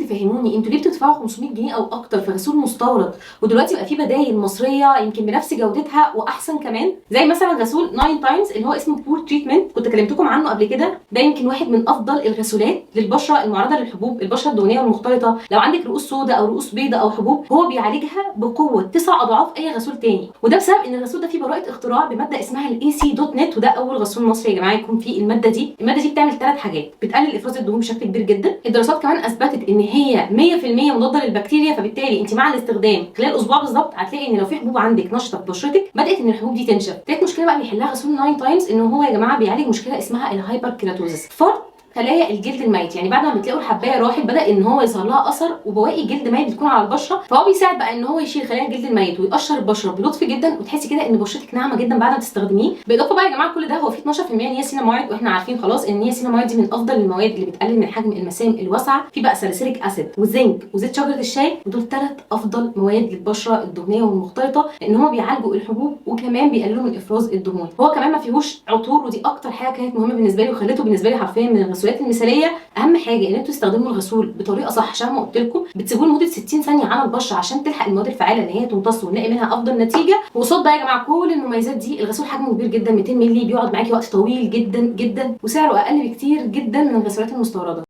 تفهموني انتوا ليه بتدفعوا 500 جنيه او اكتر في غسول مستورد، ودلوقتي بقى في بدايل مصريه يمكن بنفس جودتها واحسن كمان، زي مثلا غسول 9 تايمز اللي هو اسمه بور تريتمنت، كنت كلمتكم عنه قبل كده. ده يمكن واحد من افضل الغسولات للبشره المعرضه للحبوب، البشره الدهنيه والمختلطه. لو عندك رؤوس سوداء او رؤوس بيضاء او حبوب، هو بيعالجها بقوه 9 اضعاف اي غسول تاني. وده بسبب ان الغسول ده فيه براءه اختراع بماده اسمها الاي سي دوت نت، وده اول غسول مصري يا جماعه يكون فيه الماده دي. الماده دي بتعمل 3 حاجات: بتقلل افراز الدهون بشكل كبير جدا، الدراسات كمان اثبتت ان هي 100% مضاده للبكتيريا، فبالتالي انت مع الاستخدام خلال اسبوع بالظبط هتلاقي ان لو في حبوب عندك نشطه في بشرتك بدات ان الحبوب دي تنشف. تالت مشكله بقى بيحلها غسول 9 تايمز ان هو يا جماعه بيعالج مشكله اسمها الهايبر كيراتوزس، فرط خلايا الجلد الميت. يعني بعد ما بتلاقوا الحبايه راحت بدا ان هو يظهر لها اثر وبواقي جلد ميت بتكون على البشره، فهو بيساعد بقى ان هو يشيل خلايا الجلد الميت ويقشر البشره بلطف جدا، وتحسي كده ان بشرتك ناعمه جدا بعد ما تستخدميه. بالاضافه بقى يا جماعه كل ده هو فيه 12% نياسيناميد، واحنا عارفين خلاص ان النياسيناميد دي من افضل المواد اللي بتقلل من حجم المسام الواسعه. في بقى ساليسيليك اسيد وزنك وزيت شجره الشاي، ودول 3 افضل مواد للبشره الدهنيه والمختلطه، لان هم بيعالجوا الحبوب وكمان بيقللوا من افراز الدهون. هو كمان ما فيهوش عطور، ودي اكتر حاجه كانت مهمه بالنسبه لي وخلته بالنسبه لي حرفيا من الغسولات المثاليه. اهم حاجه ان انتوا تستخدموا الغسول بطريقه صح، عشان ما قلت لكم بتسيبوه لمده 60 ثانيه على البشره عشان تلحق المواد الفعاله ان هي تمتص ونلاقي منها افضل نتيجه. وقصاد ده يا جماعه كل المميزات دي، الغسول حجمه كبير جدا 200 مللي، بيقعد معاكي وقت طويل جدا جدا، وسعره اقل بكتير جدا من الغسولات المستورده.